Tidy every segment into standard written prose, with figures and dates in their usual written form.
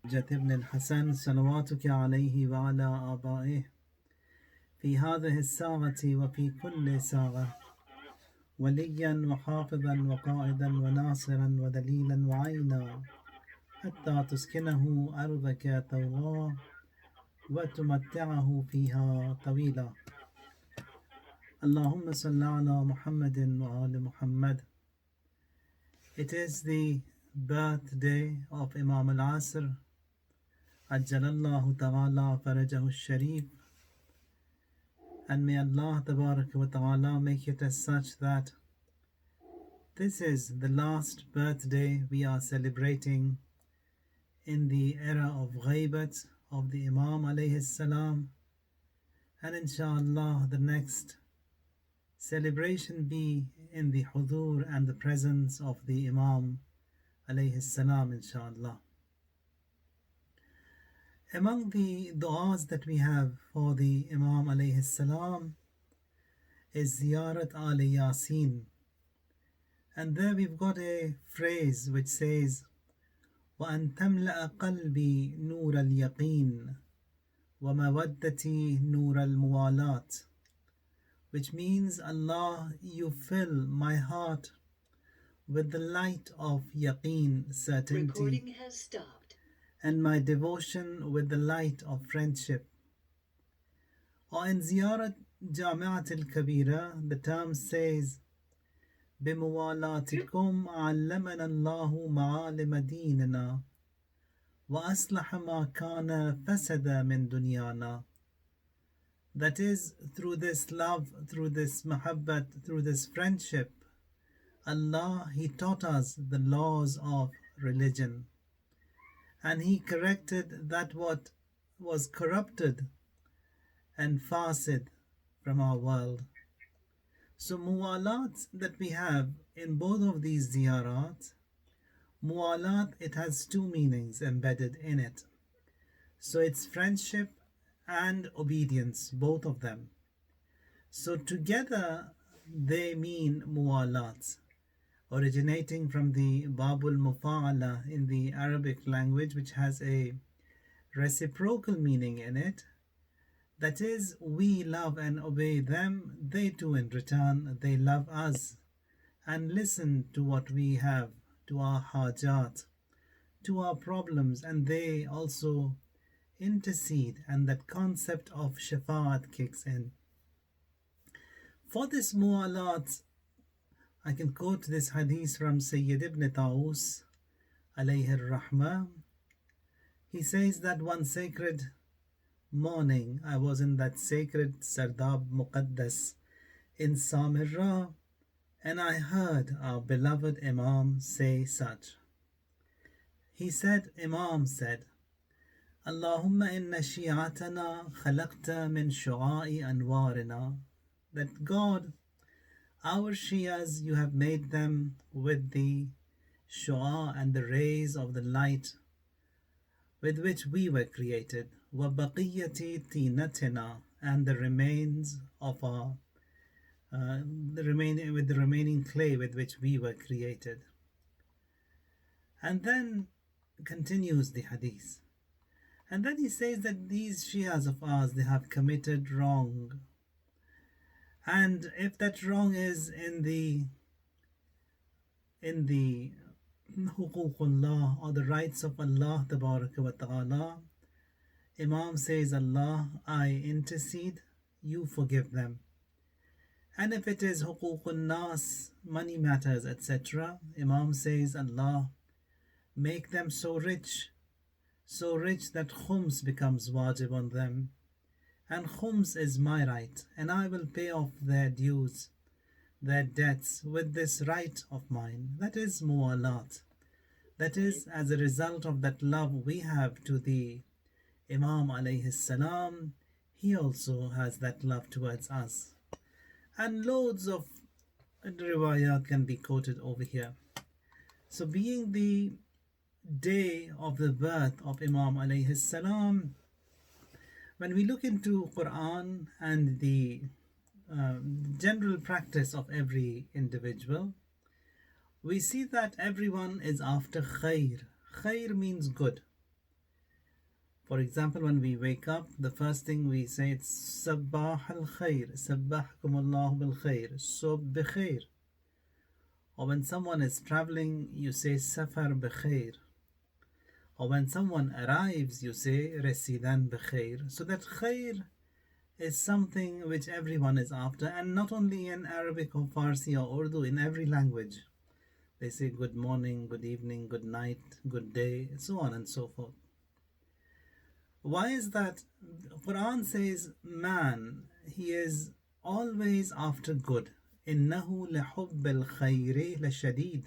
جت ابن الحسن صلواتك عليه وعلى آبائه في هذه الساعة وفي كل ساعة وليا وحافظا وقائدا وناصرا ودليلا وعينا حتى تسكنه أرضك طوعا وتمتعه فيها طويلا. اللهم صل على محمد وآل محمد. It is the birthday of Imam al-Asr, Ajjalallahu Ta'ala Farajahu Sharif, and may Allah Tabarak wa Ta'ala make it as such that this is the last birthday we are celebrating in the era of ghaibat of the Imam alayhi salam, and inshallah the next celebration be in the hudur and the presence of the Imam alayhi salam, inshallah. Among the du'as that we have for the Imam alayhi salam is Ziyarat Ali Yasin. And there we've got a phrase which says, وَأَن تَمْلَأَ قَلْبِي نُورَ الْيَقِينِ وَمَوَدَّتِي نُورَ الْمُوَالَاتِ, which means, Allah, you fill my heart with the light of yaqeen, certainty. Recording has stopped. And my devotion with the light of friendship. Or in Ziyarat Jami'at al-Kabira, the term says, بموالاتكم علمنا الله معالم ديننا وأصلح ما كان فسد من دنيانا. That is, through this love, through this mahabbat, through this friendship, Allah, He taught us the laws of religion, and He corrected that what was corrupted and fasid from our world. So muwalat that we have in both of these ziyarat, muwalat, it has two meanings embedded in it. So it's friendship and obedience, both of them. So together they mean muwalat, originating from the babul mufa'ala in the Arabic language, which has a reciprocal meaning in it. That is, we love and obey them, they too in return, they love us and listen to what we have, to our hajat, to our problems, and they also intercede, and that concept of shafa'at kicks in. For this mu'alat, I can quote this hadith from Sayyid ibn Taus, alayhi rahmah. He says that one sacred morning, I was in that sacred Sardab Muqaddas in Samirra, and I heard our beloved Imam say such. He said, Imam said, Allahumma inna shi'atana khalaqta min shu'a'i anwarina, that God, our Shias, you have made them with the shu'a and the rays of the light with which we were created. وَبَقِيَّةِ تِينَتِنَا, and the remains of our the remaining clay with which we were created. And then continues the hadith. And then he says that these Shias of ours, they have committed wrong. And if that wrong is in the huququllah, or the rights of Allah Tabaraka wa Ta'ala, Imam says, Allah, I intercede, you forgive them. And if it is huququn nas, money matters, etc., Imam says, Allah, make them so rich that khums becomes wajib on them. And khums is my right, and I will pay off their dues, their debts with this right of mine. That is muwalat. That is as a result of that love we have to the Imam alayhi salam, he also has that love towards us. And loads of riwayat can be quoted over here. So being the day of the birth of Imam alayhi salam, when we look into Quran and the general practice of every individual, we see that everyone is after khair. Khair means good. For example, when we wake up, the first thing we say is Sabbah al Khair, Sabbahkum Allah bil Khair, Sob bi Khair. Or when someone is traveling, you say Safar bi Khair. Or when someone arrives, you say Residan bi Khair. So that Khair is something which everyone is after, and not only in Arabic or Farsi or Urdu, in every language. They say good morning, good evening, good night, good day, so on and so forth. Why is that? Quran says man, he is always after good. إِنَّهُ لَحُبِّ الْخَيْرِ لَشَدِيدٌ.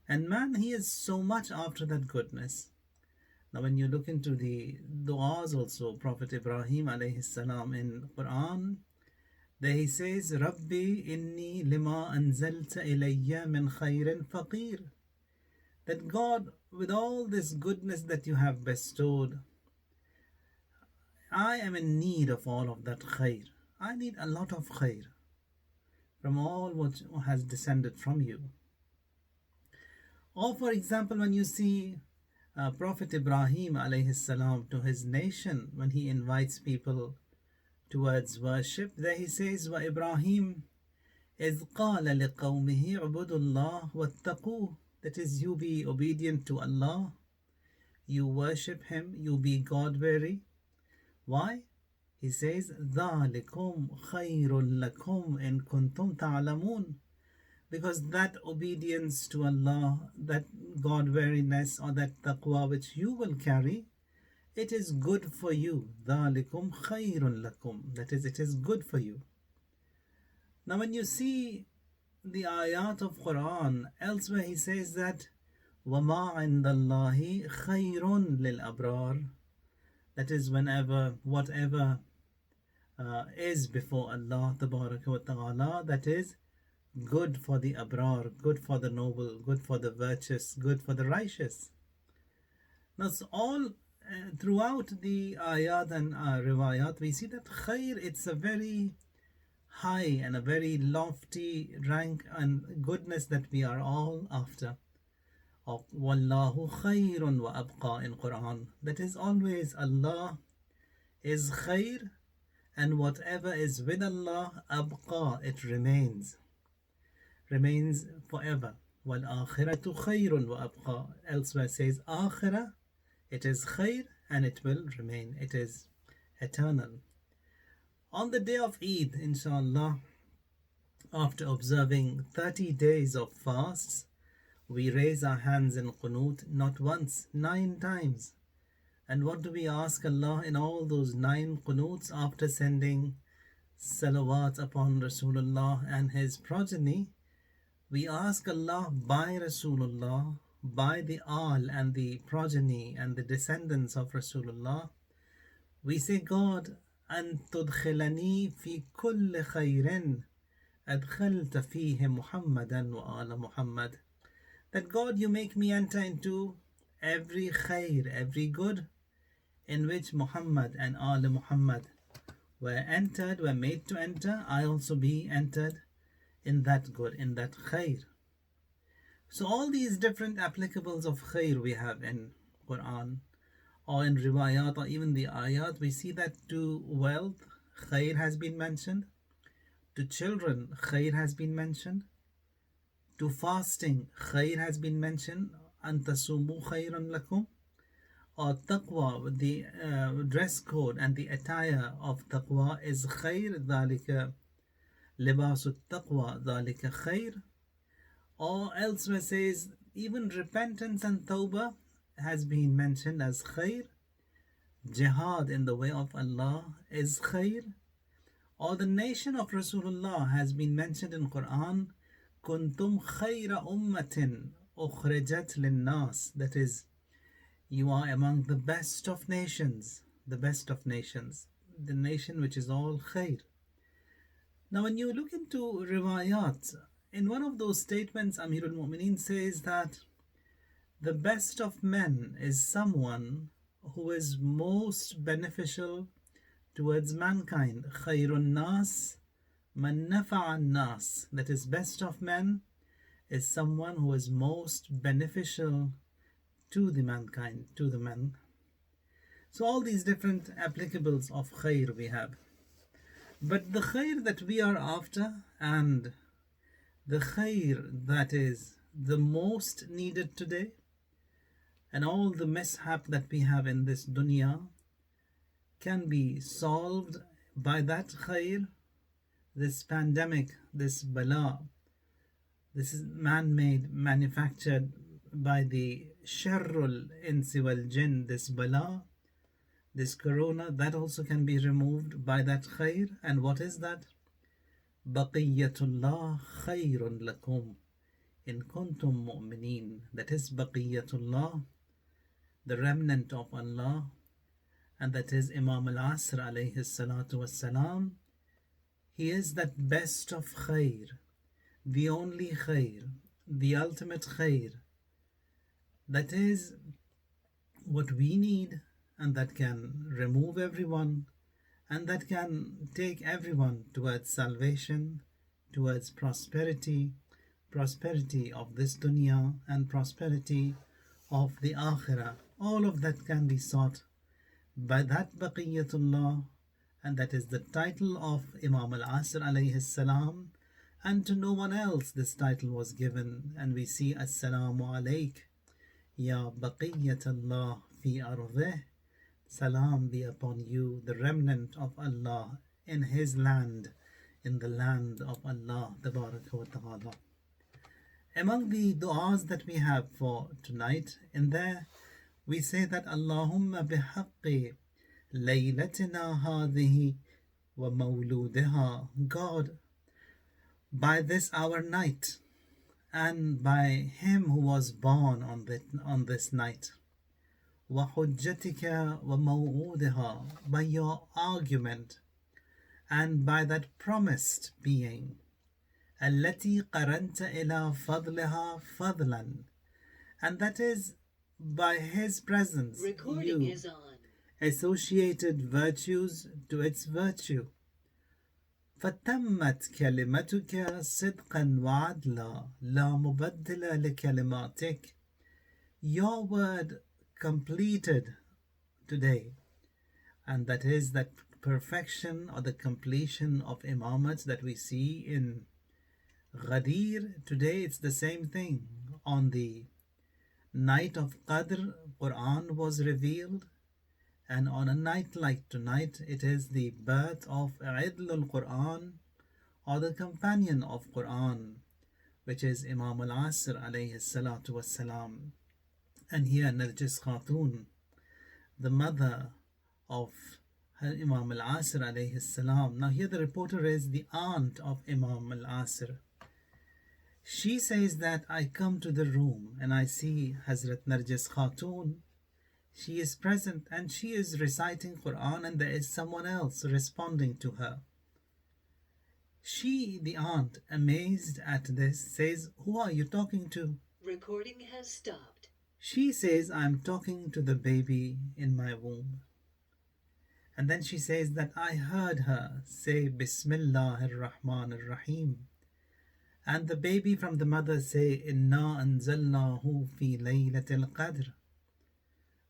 And man, he is so much after that goodness. Now when you look into the du'as also, Prophet Ibrahim alayhi salam in Quran, there he says, Rabbi inni lima anzalta ilayya min khayrin faqir. That God, with all this goodness that you have bestowed, I am in need of all of that khair. I need a lot of khair from all what has descended from you. Or for example, when you see Prophet Ibrahim alayhi salam to his nation, when he invites people towards worship, there he says, Wa Ibrahim إِذْ قَالَ لِقَوْمِهِ عُبُدُوا اللَّهِ وَاتَّقُوهُ. That is, you be obedient to Allah, you worship Him, you be God-weary. Why? He says, ذَلِكُمْ خَيْرٌ لَكُمْ إِن كُنْتُمْ تَعْلَمُونَ. Because that obedience to Allah, that God-weariness or that taqwa which you will carry, it is good for you. ذَلِكُمْ خَيْرٌ لَكُمْ. That is, it is good for you. Now when you see the ayat of Quran, elsewhere he says that وَمَا عِنْدَ اللَّهِ خَيْرٌ لِلْأَبْرَارِ. That is, whatever is before Allah Tabaraka wa Ta'ala, that is good for the abrar, good for the noble, good for the virtuous, good for the righteous. Now all throughout the ayat and riwayat, we see that khair, it's a very high and a very lofty rank and goodness that we are all after. Of Wallahu khairun wa abqa in Quran. That is, always Allah is khair, and whatever is with Allah, abqa, it remains forever. Wal akhiratu khairun wa abqa. Elsewhere says akhirah, it is khair and it will remain. It is eternal. On the day of Eid, inshallah, after observing 30 days of fasts, we raise our hands in qunut not once, 9 times. And what do we ask Allah in all those 9 qunuts after sending salawat upon Rasulullah and his progeny? We ask Allah by Rasulullah, by the Al and the progeny and the descendants of Rasulullah. We say, God, أن تدخلني في كل خير أدخلت فيه محمدا وآل محمد. That God, you make me enter into every khair, every good in which Muhammad and Al Muhammad were made to enter. I also be entered in that good, in that khair. So all these different applicables of khair we have in Quran or in riwayat or even the ayat, we see that to wealth, khair has been mentioned. To children, khair has been mentioned. To fasting, khair has been mentioned. Antasumu khairun lakum. Or taqwa, the dress code and the attire of taqwa is khair. Dhalika libasu taqwa, dhalika khair. Or elsewhere says, even repentance and tawbah has been mentioned as khair. Jihad in the way of Allah is khair. Or the nation of Rasulullah has been mentioned in Quran. Kuntum khayra ummatin ukhrijat linnas. That is, you are among the best of nations, the nation which is all khair. Now when you look into riwayat, in one of those statements, Amirul Mu'mineen says that the best of men is someone who is most beneficial towards mankind. Khairun nas man nafa'an nas. That is, best of men is someone who is most beneficial to the mankind, to the men. So all these different applicables of khair we have. But the khair that we are after, and the khair that is the most needed today, and all the mishap that we have in this dunya can be solved by that khair, this pandemic, this bala, this is man-made, manufactured by the sharrul insi wal jinn, this bala, this corona, that also can be removed by that khair. And what is that? Baqiyatullah khayrun lakum in kuntum mu'mineen. That is Baqiyatullah, the remnant of Allah, and that is Imam al-Asr alayhi salatu wassalam. He is that best of khair, the only khair, the ultimate khair. That is what we need, and that can remove everyone, and that can take everyone towards salvation, towards prosperity, prosperity of this dunya and prosperity of the akhirah. All of that can be sought by that Baqiyatullah, and that is the title of Imam al-Asr alayhi salam, and to no one else this title was given. And we see Assalamu alayk Ya Baqiyatullah fi ardih, salam be upon you, the remnant of Allah in his land, in the land of Allah tabaraka wa ta'ala. Among the du'as that we have for tonight, in there we say that Allahumma bihaqqi laylatina hadhihi wa mawludiha. God, by this our night, and by him who was born on this night, wa hujjatika wa maw'udiha, by your argument and by that promised being, allati qaranta ila fadliha fadlan, and that is by his presence you associated virtues to its virtue. فَتَمَّتْ كَلِمَتُكَ صِدْقًا وَعَدْلًا لَا مُبَدِّلَ لِكَلِمَاتِكَ. Your word completed today, and that is that perfection or the completion of imamat that we see in Ghadir. Today it's the same thing. On the night of Qadr, Quran was revealed, and on a night like tonight, it is the birth of Idlul Quran, or the companion of Quran, which is Imam al-Asr alayhi salatu wassalam. And here Narjis Khatun, the mother of Imam al-Asr alayhi salam. Now here the reporter is the aunt of Imam al-Asr. She says that I come to the room and I see Hazrat Narjis Khatun. She is present and she is reciting Quran, and there is someone else responding to her. She, the aunt, amazed at this, says, "Who are you talking to?" Recording has stopped. She says, "I'm talking to the baby in my womb." And then she says that I heard her say Bismillahir Rahmanir Rahim, and the baby from the mother say Inna anzalnahu fi laylatil qadr.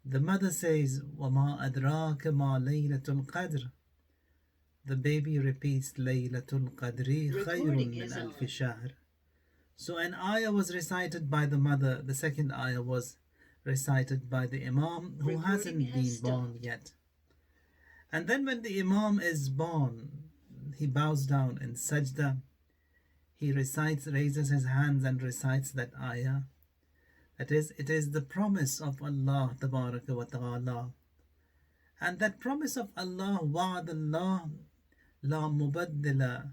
The mother says Wama adraka ma laylatul qadr. The baby repeats Laylatul Qadri khayrun min alfi shahr. So an ayah was recited by the mother, the second ayah was recited by the Imam, who hasn't been born yet. And then when the Imam is born, he bows down in sajda. He recites, raises his hands and recites that ayah. That is, it is the promise of Allah tabaraka wa ta'ala. And that promise of Allah, wa'ad Allah la mubaddila,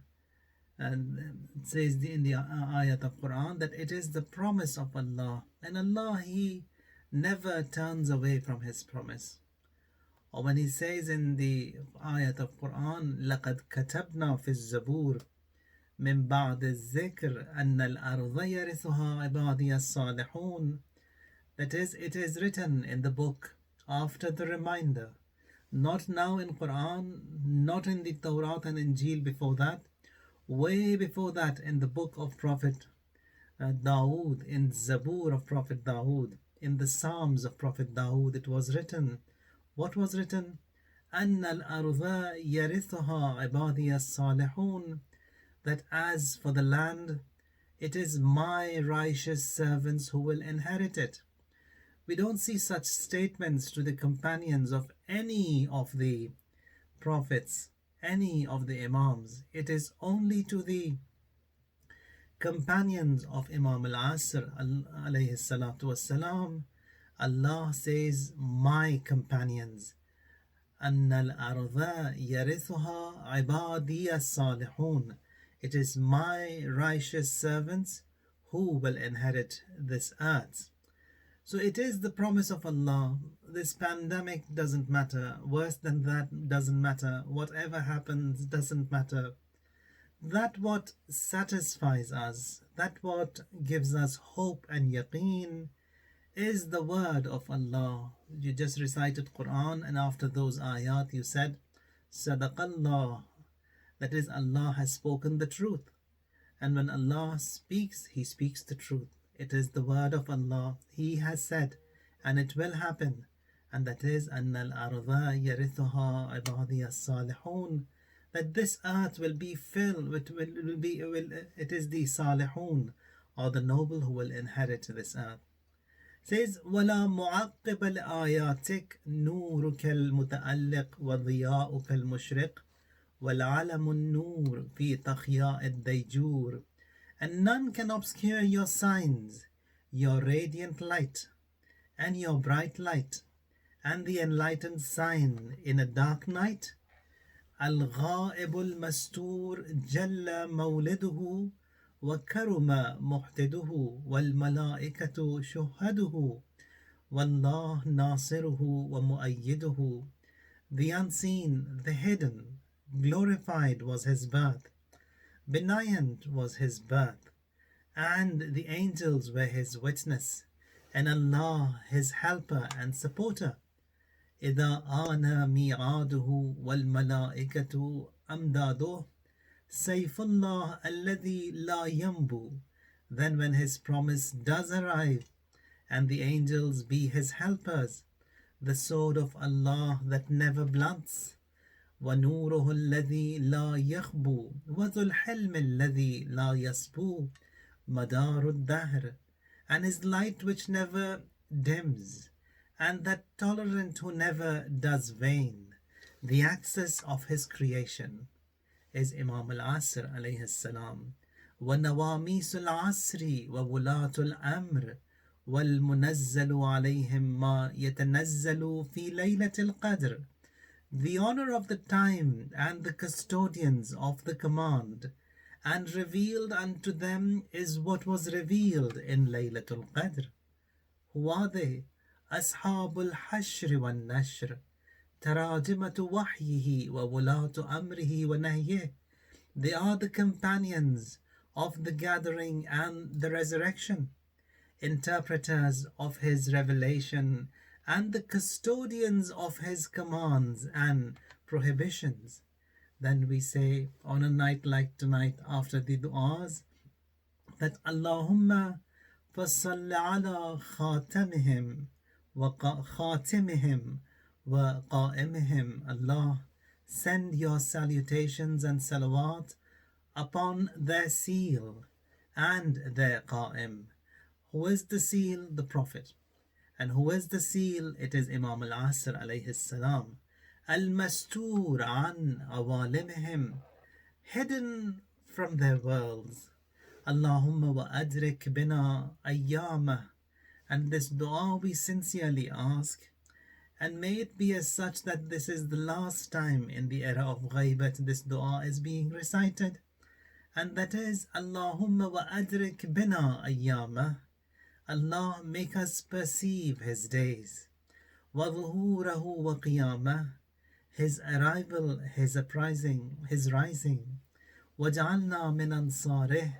and it says in the ayat of Quran that it is the promise of Allah, and Allah, He never turns away from His promise. Or when He says in the ayat of Quran, لَقَدْ كَتَبْنَا فِي الزَّبُورِ مِنْ بَعْدِ الذِّكْرِ أَنَّ الْأَرْضَ يَرِثُهَا عِبَادِيَ الصَّالِحُونَ. That is, it is written in the book after the reminder, not now in Quran, not in the Torah and Injil before that, way before that in the book of Prophet Dawood, in Zabur of Prophet Dawood, in the Psalms of Prophet Dawood, it was written, What was written? أن الأرض يرثها عبادي الصالحون, that as for the land, it is my righteous servants who will inherit it. We don't see such statements to the companions of any of the prophets, any of the Imams. It is only to the companions of Imam al-Asr alayhi salatu wassalam. Allah says, my companions. أن الأرض يرثها عبادي الصالحون. It is my righteous servants who will inherit this earth. So it is the promise of Allah. This pandemic doesn't matter. Worse than that doesn't matter. Whatever happens doesn't matter. That what satisfies us, that what gives us hope and yaqeen, is the word of Allah. You just recited Quran, and after those ayat you said Sadaqallah, that is, Allah has spoken the truth. And when Allah speaks, He speaks the truth. It is the word of Allah. He has said, and it will happen. And that is أن الأرض يرثها عبادي الصالحون, that this earth will be filled with it is the salihun, or the noble, who will inherit this earth. It says ولا معقب لآياتك نورك المتألق وضياؤك المشرق والعلم النور في تخياء الديجور, and none can obscure your signs, your radiant light, and your bright light, and the enlightened sign in a dark night. الغائب المستور جل مولده وكرم محتده والملائكة شهده والله ناصره ومؤيده. The unseen, the hidden, glorified was his birth, benignant was his birth, and the angels were his witness, and Allah his helper and supporter. إذا آن ميعاده والملائكة أمداده سيف الله الذي لا ينبو. Then when his promise does arrive, and the angels be his helpers, the sword of Allah that never blunts. ونوره الذي لا يخبو وذو الحلم الذي لا يصبو مدار الدهر, and his light which never dims, and that tolerant who never does vain. The axis of his creation is Imam al-Asr alayhi salam. ونواميس العصر وولاة الأمر والمنزل عليهم ما يتنزل في ليلة القدر. The honor of the time and the custodians of the command, and revealed unto them is what was revealed in Laylatul Qadr. Who are they? أصحاب الحشر والنشر تراجمة وحيه وولاة أمره ونهيه. They are the companions of the gathering and the resurrection, interpreters of his revelation, and the custodians of his commands and prohibitions. Then we say on a night like tonight, after the du'as, that Allahumma fasalli ala khatamihim wa khatimihim wa qa'imihim. Allah, send your salutations and salawat upon their seal and their qa'im. Who is the seal? The Prophet. And who is the seal? It is Imam al-Asr alayhi salam. Al-Mastur an awalimihim, hidden from their worlds. Allahumma wa adrik bina ayyamah. And this dua we sincerely ask, and may it be as such that this is the last time in the era of ghaibat this dua is being recited. And that is, Allahumma wa adrik bina ayyamah. Allah, make us perceive his days. Wa dhuhurahu wa qiyamah, his arrival, his uprising, his rising. Waj'alna min ansarih,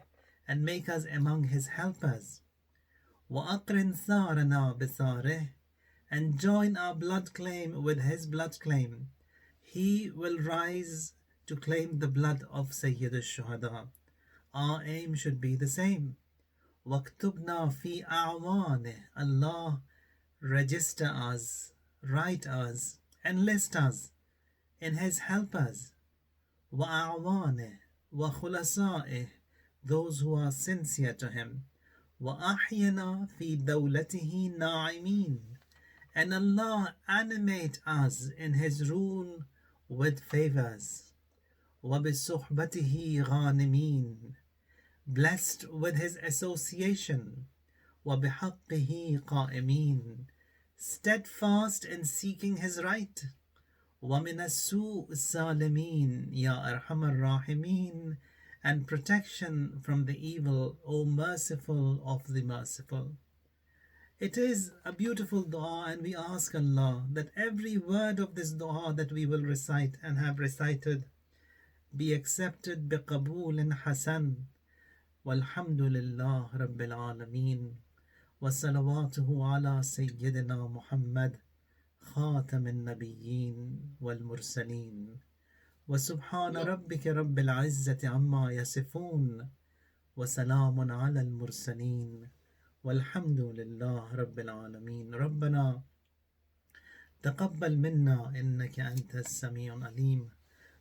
and make us among his helpers. Wa aqrin tharana bitharih, and join our blood claim with his blood claim. He will rise to claim the blood of Sayyid al-Shuhada. Our aim should be the same. وَاكْتُبْنَا فِي أَعْوَانِهِ. Allah, register us, write us enlist us in his helpers, وأعوانه وخلصائه, those who are sincere to him. وأحينا في دولته ناعمين, and Allah animate us in his rule with favors. وبصحبته غانمين, blessed with his association. وبحقه قائمين, steadfast in seeking his right. ومن السوء سالمين يا أرحم الراحمين, and protection from the evil, O merciful of the merciful. It is a beautiful dua, and we ask Allah that every word of this dua that we will recite and have recited be accepted بقبول حسن. والحمد لله رب العالمين, وصلواته على سيدنا محمد خاتم النبيين والمرسلين. وسبحان ربك رب العزة عما يصفون, وسلام على المرسلين, والحمد لله رب العالمين. ربنا تقبل منا إنك أنت السميع العليم.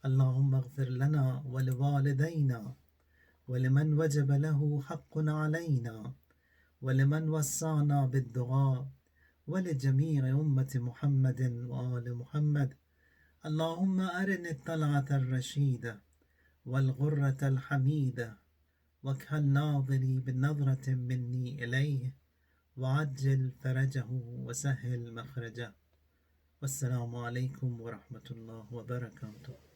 اللهم اغفر لنا ولوالدينا ولمن وجب له حق علينا ولمن وصانا بالدعاء ولجميع أمة محمد وآل محمد. اللهم أرني الطلعة الرشيدة والغرة الحميدة, واكحل ناظري بنظرة مني إليه, وعجل فرجه وسهل مخرجه. والسلام عليكم ورحمة الله وبركاته.